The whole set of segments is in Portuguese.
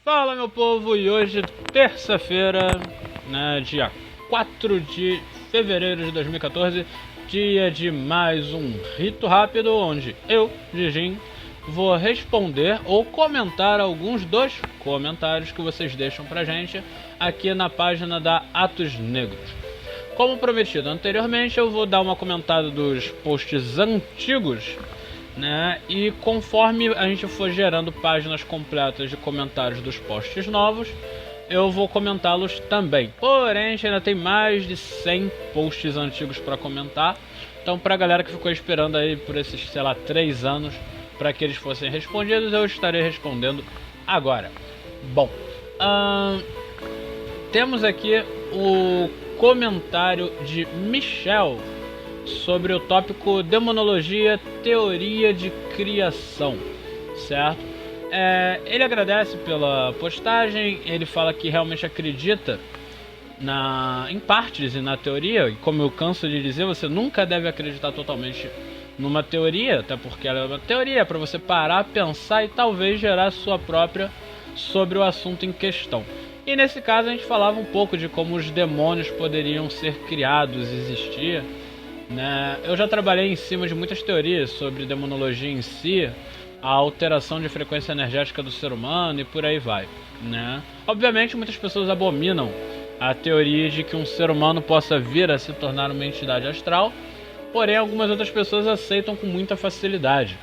Fala, meu povo, e hoje, terça-feira, né, dia 4 de fevereiro de 2014, dia de mais um Rito Rápido, onde eu, Gigim, vou responder ou comentar alguns dos comentários que vocês deixam pra gente aqui na página da Atos Negros. Como prometido anteriormente, eu vou dar uma comentada dos posts antigos, né? E conforme a gente for gerando páginas completas de comentários dos posts novos, eu vou comentá-los também. Porém, a gente ainda tem mais de 100 posts antigos para comentar. Então, pra galera que ficou esperando aí por esses, 3 anos para que eles fossem respondidos, eu estarei respondendo agora. Bom, temos aqui o comentário de Michel sobre o tópico Demonologia, Teoria de Criação, certo? Ele agradece pela postagem, ele fala que realmente acredita em partes e na teoria, e como eu canso de dizer, você nunca deve acreditar totalmente numa teoria, até porque ela é uma teoria para você parar, pensar e talvez gerar a sua própria sobre o assunto em questão. E nesse caso a gente falava um pouco de como os demônios poderiam ser criados, existir, né? Eu já trabalhei em cima de muitas teorias sobre demonologia em si, a alteração de frequência energética do ser humano e por aí vai, né? Obviamente muitas pessoas abominam a teoria de que um ser humano possa vir a se tornar uma entidade astral, porém algumas outras pessoas aceitam com muita facilidade,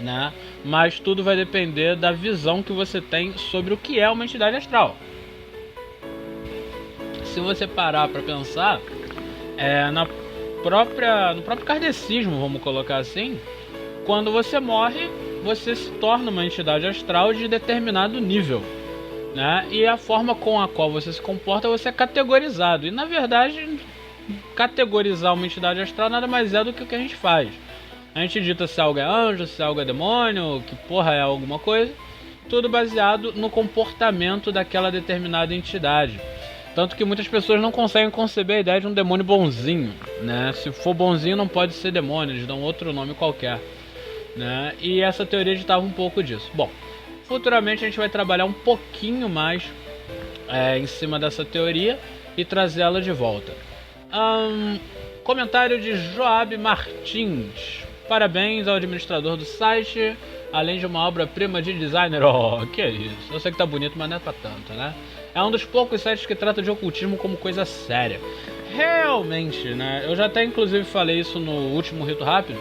né? Mas tudo vai depender da visão que você tem sobre o que é uma entidade astral. Se você parar para pensar, no próprio kardecismo, vamos colocar assim, quando você morre, você se torna uma entidade astral de determinado nível, né? E a forma com a qual você se comporta, você é categorizado. E na verdade, categorizar uma entidade astral nada mais é do que o que a gente faz. A gente dita se algo é anjo, se algo é demônio, que porra é alguma coisa, tudo baseado no comportamento daquela determinada entidade. Tanto que muitas pessoas não conseguem conceber a ideia de um demônio bonzinho, né? Se for bonzinho não pode ser demônio, eles dão outro nome qualquer, né? E essa teoria ditava um pouco disso. Bom, futuramente a gente vai trabalhar um pouquinho mais em cima dessa teoria e trazê-la de volta. Comentário de Joab Martins. Parabéns ao administrador do site, além de uma obra-prima de designer. Oh, que isso. Eu sei que tá bonito, mas não é pra tanto, né? É um dos poucos sites que trata de ocultismo como coisa séria. Realmente, né? Eu já até inclusive falei isso no último Rito Rápido,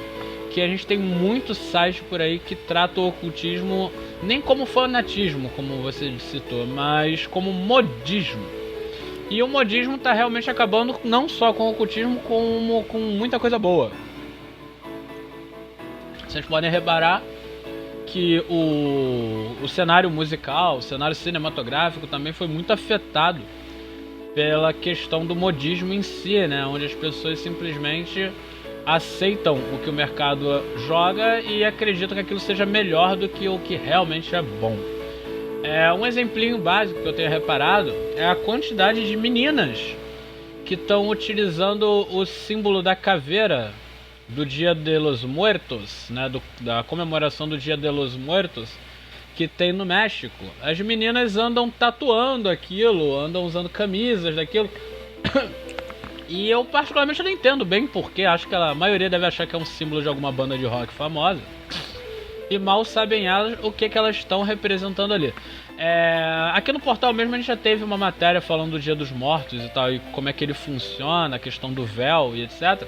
que a gente tem muitos sites por aí que tratam o ocultismo nem como fanatismo, como você citou, mas como modismo. E o modismo tá realmente acabando não só com o ocultismo, como com muita coisa boa. Vocês podem reparar que o cenário musical, o cenário cinematográfico também foi muito afetado pela questão do modismo em si, né? Onde as pessoas simplesmente aceitam o que o mercado joga e acreditam que aquilo seja melhor do que o que realmente é bom. Um exemplinho básico que eu tenho reparado é a quantidade de meninas que estão utilizando o símbolo da caveira do Dia de los Muertos, né, da comemoração do Dia de los Muertos que tem no México. As meninas andam tatuando aquilo, andam usando camisas daquilo. E eu particularmente não entendo bem porque acho que a maioria deve achar que é um símbolo de alguma banda de rock famosa. E mal sabem elas o que elas estão representando ali. Aqui no portal mesmo a gente já teve uma matéria falando do Dia dos Mortos e tal, e como é que ele funciona, a questão do véu e etc.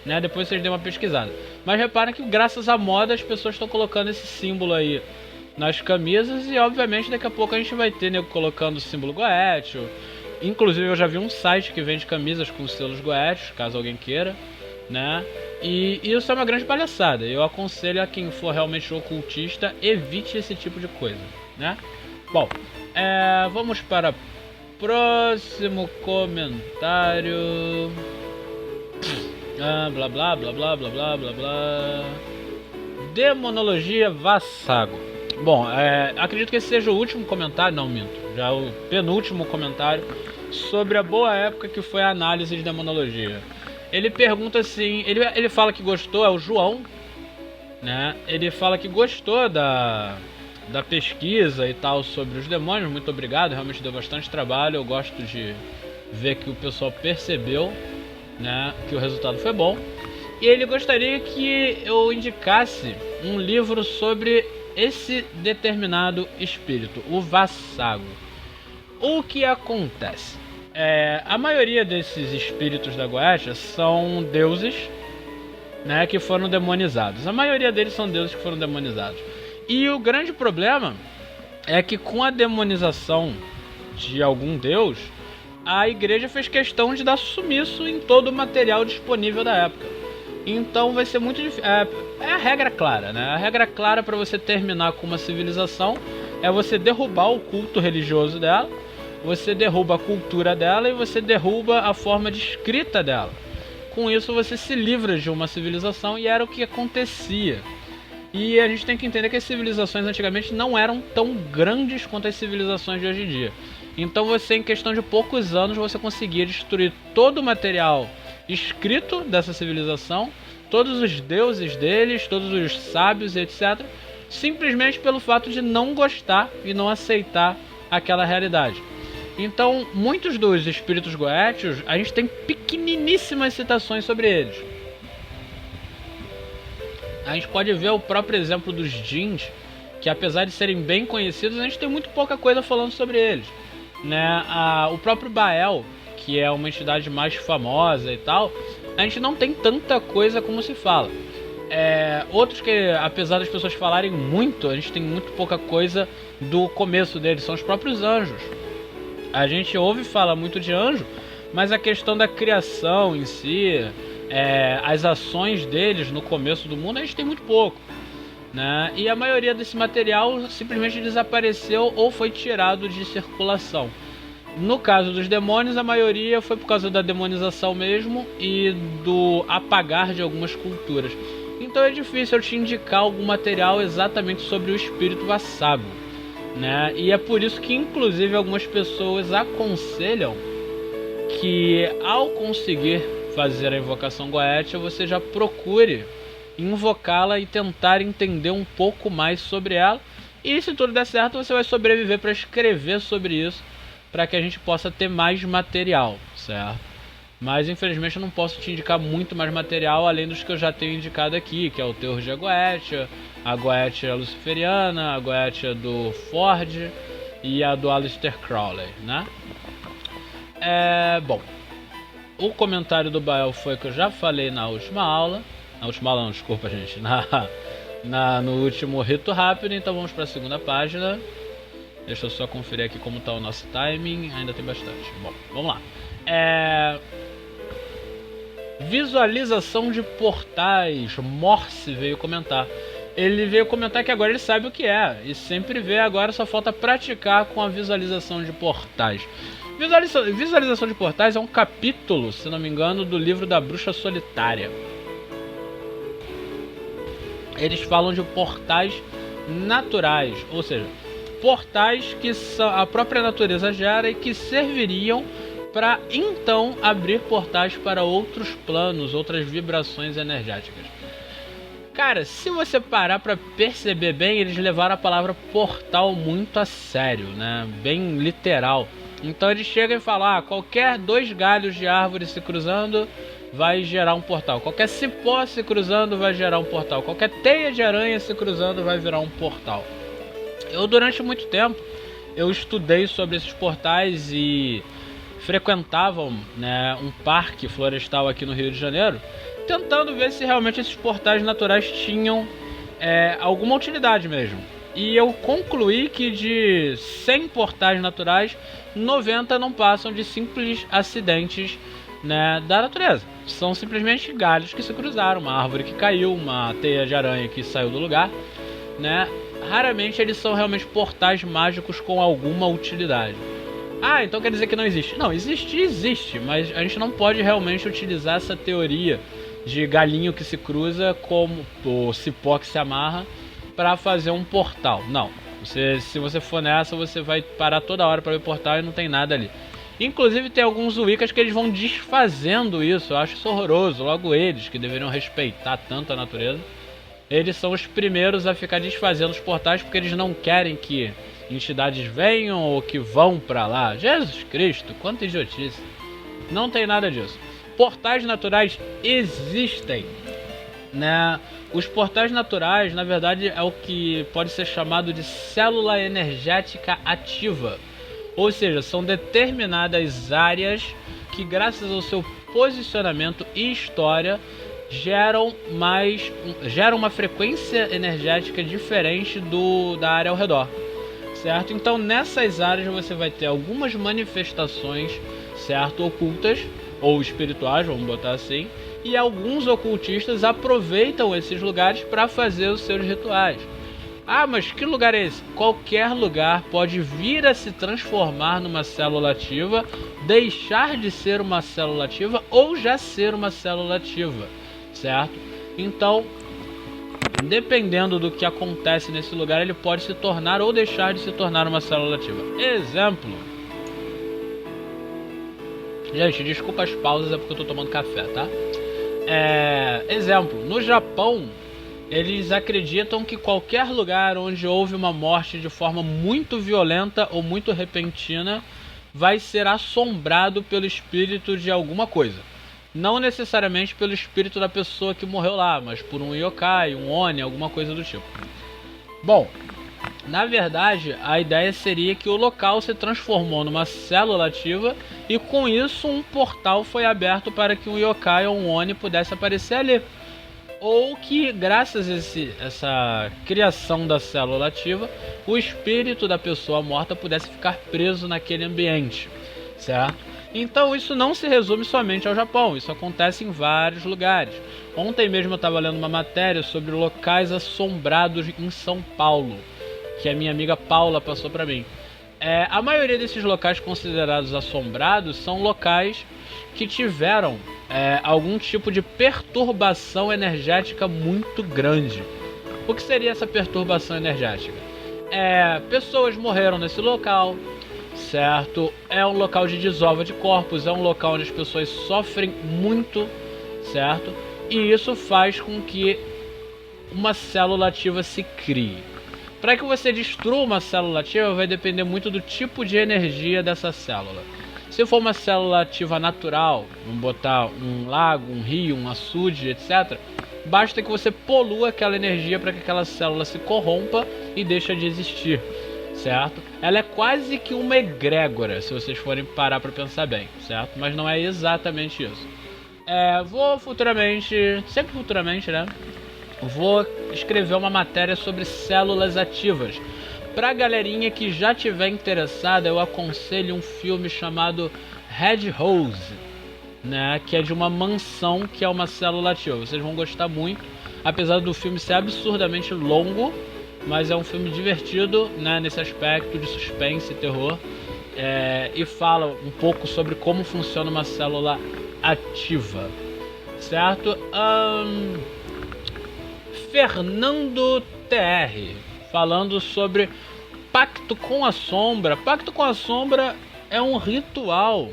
Né? Depois vocês dêem uma pesquisada. Mas reparem que graças à moda as pessoas estão colocando esse símbolo aí nas camisas e obviamente daqui a pouco a gente vai ter nego colocando o símbolo goétio. Inclusive eu já vi um site que vende camisas com selos goétios, caso alguém queira, né? E isso é uma grande palhaçada. Eu aconselho a quem for realmente ocultista, evite esse tipo de coisa, né? Bom, vamos para o próximo comentário. Blá blá blá blá blá blá blá blá. Demonologia Vassago. Bom, acredito que esse seja o último comentário, não minto, já o penúltimo comentário sobre a boa época que foi a análise de demonologia. Ele pergunta assim, ele fala que gostou, é o João, né? Ele fala que gostou da pesquisa e tal sobre os demônios. Muito obrigado, realmente deu bastante trabalho. Eu gosto de ver que o pessoal percebeu, né, que o resultado foi bom. E ele gostaria que eu indicasse um livro sobre esse determinado espírito, o Vassago. O que acontece? A maioria desses espíritos da Goetia são deuses, né, que foram demonizados. A maioria deles são deuses que foram demonizados. E o grande problema é que com a demonização de algum deus, a igreja fez questão de dar sumiço em todo o material disponível da época. Então vai ser muito difícil. É a regra clara, né? A regra clara para você terminar com uma civilização é você derrubar o culto religioso dela, você derruba a cultura dela e você derruba a forma de escrita dela. Com isso você se livra de uma civilização, e era o que acontecia. E a gente tem que entender que as civilizações antigamente não eram tão grandes quanto as civilizações de hoje em dia. Então você, em questão de poucos anos, você conseguia destruir todo o material escrito dessa civilização, todos os deuses deles, todos os sábios, etc., simplesmente pelo fato de não gostar e não aceitar aquela realidade. Então, muitos dos espíritos goétios, a gente tem pequeniníssimas citações sobre eles. A gente pode ver o próprio exemplo dos djinns, que apesar de serem bem conhecidos, a gente tem muito pouca coisa falando sobre eles, né? O próprio Baal, que é uma entidade mais famosa e tal, a gente não tem tanta coisa como se fala. Outros que, apesar das pessoas falarem muito, a gente tem muito pouca coisa do começo deles, são os próprios anjos. A gente ouve e fala muito de anjo, mas a questão da criação em si, as ações deles no começo do mundo, a gente tem muito pouco, né? E a maioria desse material simplesmente desapareceu ou foi tirado de circulação. No caso dos demônios, a maioria foi por causa da demonização mesmo e do apagar de algumas culturas. Então é difícil eu te indicar algum material exatamente sobre o espírito Vassago, né? E é por isso que, inclusive, algumas pessoas aconselham que, ao conseguir fazer a invocação goétia, você já procure invocá-la e tentar entender um pouco mais sobre ela. E se tudo der certo, você vai sobreviver para escrever sobre isso, para que a gente possa ter mais material, certo? Mas infelizmente eu não posso te indicar muito mais material além dos que eu já tenho indicado aqui, que é o Teurgia Goetia, a Goetia Luciferiana, a Goetia do Ford e a do Aleister Crowley, né? Bom, o comentário do Baal foi que eu já falei na última aula. Na última aula não, desculpa gente, no último rito rápido. Então vamos para a segunda página. Deixa eu só conferir aqui como está o nosso timing. Ainda tem bastante. Bom, vamos lá. Visualização de portais. Morse veio comentar. Ele veio comentar que agora ele sabe o que é. E sempre vê, agora só falta praticar com a visualização de portais. Visualização de portais é um capítulo, se não me engano, do livro da Bruxa Solitária. Eles falam de portais naturais, ou seja, portais que a própria natureza gera e que serviriam para então abrir portais para outros planos, outras vibrações energéticas. Cara, se você parar para perceber bem, eles levaram a palavra portal muito a sério, né? Bem literal. Então eles chegam e falam, qualquer 2 galhos de árvore se cruzando vai gerar um portal. Qualquer cipó se cruzando vai gerar um portal. Qualquer teia de aranha se cruzando vai virar um portal. Eu, durante muito tempo, eu estudei sobre esses portais e frequentava, né, um parque florestal aqui no Rio de Janeiro, tentando ver se realmente esses portais naturais tinham alguma utilidade mesmo. E eu concluí que de 100 portais naturais, 90 não passam de simples acidentes, né, da natureza. São simplesmente galhos que se cruzaram, uma árvore que caiu, uma teia de aranha que saiu do lugar, né? Raramente eles são realmente portais mágicos com alguma utilidade. Então quer dizer que não existe? Não, existe, mas a gente não pode realmente utilizar essa teoria de galinho que se cruza como o cipó que se amarra para fazer um portal. Não, se você for nessa, você vai parar toda hora para ver portal e não tem nada ali. Inclusive tem alguns Wiccas que eles vão desfazendo isso. Eu acho isso horroroso. Logo eles, que deveriam respeitar tanto a natureza, eles são os primeiros a ficar desfazendo os portais porque eles não querem que entidades venham ou que vão pra lá. Jesus Cristo, quanta idiotice. Não tem nada disso. Portais naturais existem, né? Os portais naturais, na verdade, é o que pode ser chamado de célula energética ativa. Ou seja, são determinadas áreas que, graças ao seu posicionamento e história, geram uma frequência energética diferente da área ao redor, certo? Então, nessas áreas você vai ter algumas manifestações, certo, ocultas ou espirituais, vamos botar assim, e alguns ocultistas aproveitam esses lugares para fazer os seus rituais. Ah, mas que lugar é esse? Qualquer lugar pode vir a se transformar numa célula ativa, deixar de ser uma célula ativa ou já ser uma célula ativa, certo? Então, dependendo do que acontece nesse lugar, ele pode se tornar ou deixar de se tornar uma célula ativa. Exemplo. Gente, desculpa as pausas, é porque eu tô tomando café, tá? Exemplo, no Japão, eles acreditam que qualquer lugar onde houve uma morte de forma muito violenta ou muito repentina vai ser assombrado pelo espírito de alguma coisa. Não necessariamente pelo espírito da pessoa que morreu lá, mas por um yokai, um oni, alguma coisa do tipo. Bom, na verdade, a ideia seria que o local se transformou numa célula ativa e com isso um portal foi aberto para que um yokai ou um oni pudesse aparecer ali. Ou que, graças a essa criação da célula ativa, o espírito da pessoa morta pudesse ficar preso naquele ambiente, certo? Então isso não se resume somente ao Japão, isso acontece em vários lugares. Ontem mesmo eu estava lendo uma matéria sobre locais assombrados em São Paulo, que a minha amiga Paula passou para mim. A maioria desses locais considerados assombrados são locais que tiveram algum tipo de perturbação energética muito grande. O que seria essa perturbação energética? Pessoas morreram nesse local, certo? É um local de desova de corpos, é um local onde as pessoas sofrem muito, certo? E isso faz com que uma célula ativa se crie. Para que você destrua uma célula ativa vai depender muito do tipo de energia dessa célula. Se for uma célula ativa natural, vamos botar um lago, um rio, um açude, etc., basta que você polua aquela energia para que aquela célula se corrompa e deixe de existir, certo? Ela é quase que uma egrégora, se vocês forem parar para pensar bem, certo? Mas não é exatamente isso. Vou futuramente, sempre futuramente, né? Vou escrever uma matéria sobre células ativas. Pra galerinha que já tiver interessada, eu aconselho um filme chamado Red Rose, né? Que é de uma mansão que é uma célula ativa. Vocês vão gostar muito, apesar do filme ser absurdamente longo, mas é um filme divertido, né? Nesse aspecto de suspense e terror, e fala um pouco sobre como funciona uma célula ativa, certo? Fernando TR falando sobre Pacto com a Sombra. Pacto com a Sombra é um ritual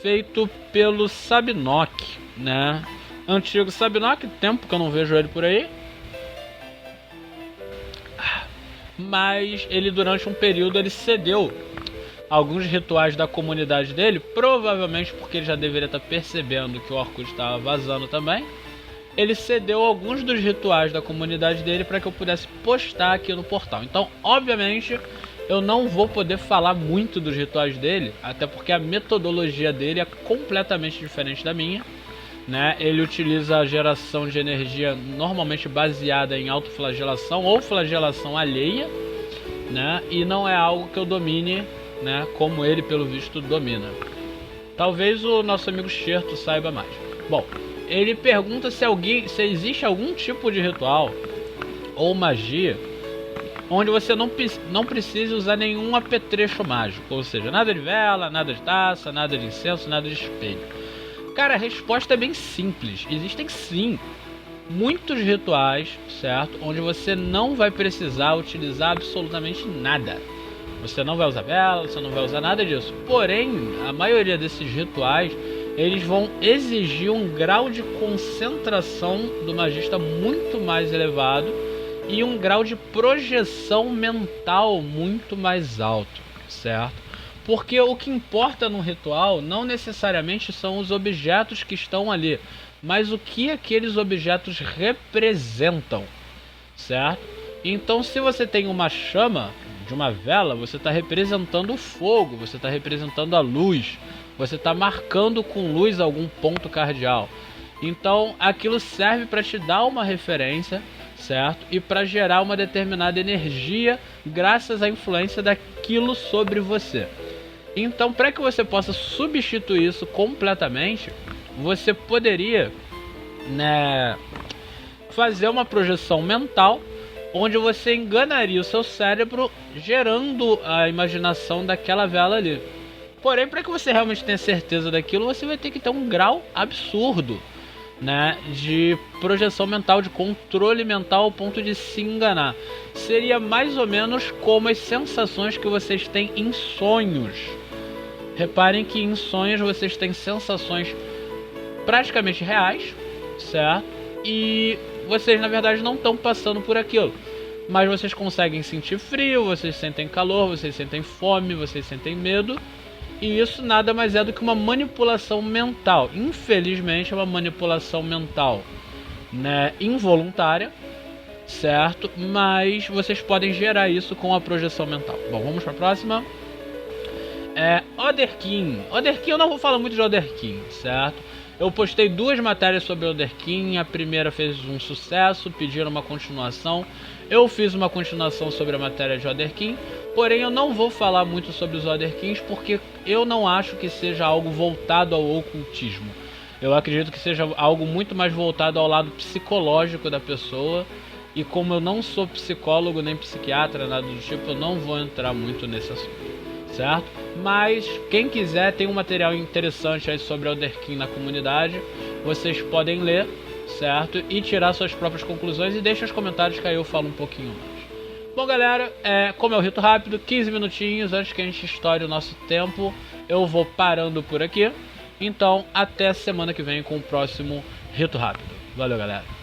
feito pelo Sabinoc, né? Antigo Sabinoc, tempo que eu não vejo ele por aí. Mas ele, durante um período, ele cedeu alguns rituais da comunidade dele, provavelmente porque ele já deveria estar percebendo que o Orkut estava vazando também. Ele cedeu alguns dos rituais da comunidade dele para que eu pudesse postar aqui no portal. Então, obviamente, eu não vou poder falar muito dos rituais dele, até porque a metodologia dele é completamente diferente da minha, né? Ele utiliza a geração de energia normalmente baseada em autoflagelação ou flagelação alheia, né? E não é algo que eu domine, né? Como ele, pelo visto, domina. Talvez o nosso amigo Xerto saiba mais. Bom, ele pergunta se existe algum tipo de ritual ou magia onde você não precisa usar nenhum apetrecho mágico, ou seja, nada de vela, nada de taça, nada de incenso, nada de espelho. Cara, a resposta é bem simples. Existem sim muitos rituais, certo? Onde você não vai precisar utilizar absolutamente nada. Você não vai usar vela, você não vai usar nada disso. Porém, a maioria desses rituais eles vão exigir um grau de concentração do magista muito mais elevado e um grau de projeção mental muito mais alto, certo? Porque o que importa no ritual não necessariamente são os objetos que estão ali, mas o que aqueles objetos representam, certo? Então, se você tem uma chama de uma vela, você está representando o fogo, você está representando a luz, você está marcando com luz algum ponto cardial. Então, aquilo serve para te dar uma referência, certo? E para gerar uma determinada energia graças à influência daquilo sobre você. Então, para que você possa substituir isso completamente, você poderia, né, fazer uma projeção mental onde você enganaria o seu cérebro gerando a imaginação daquela vela ali. Porém, para que você realmente tenha certeza daquilo, você vai ter que ter um grau absurdo, né, de projeção mental, de controle mental ao ponto de se enganar. Seria mais ou menos como as sensações que vocês têm em sonhos. Reparem que em sonhos vocês têm sensações praticamente reais, certo? E vocês na verdade não estão passando por aquilo, mas vocês conseguem sentir frio, vocês sentem calor, vocês sentem fome, vocês sentem medo. E isso nada mais é do que uma manipulação mental. Infelizmente é uma manipulação mental, né, involuntária, certo? Mas vocês podem gerar isso com a projeção mental. Bom, vamos para a próxima. Otherkin. Otherkin, eu não vou falar muito de Otherkin, certo? Eu postei 2 matérias sobre Otherkin. A primeira fez um sucesso, pediram uma continuação. Eu fiz uma continuação sobre a matéria de Otherkin. Porém, eu não vou falar muito sobre os Otherkins porque eu não acho que seja algo voltado ao ocultismo. Eu acredito que seja algo muito mais voltado ao lado psicológico da pessoa. E como eu não sou psicólogo nem psiquiatra, nada do tipo, eu não vou entrar muito nesse assunto, certo? Mas quem quiser, tem um material interessante aí sobre Otherkin na comunidade. Vocês podem ler, certo? E tirar suas próprias conclusões. E deixem os comentários que aí eu falo um pouquinho mais. Bom, galera, como é o rito rápido, 15 minutinhos antes que a gente estoure o nosso tempo, eu vou parando por aqui. Então, até semana que vem com o próximo rito rápido. Valeu, galera.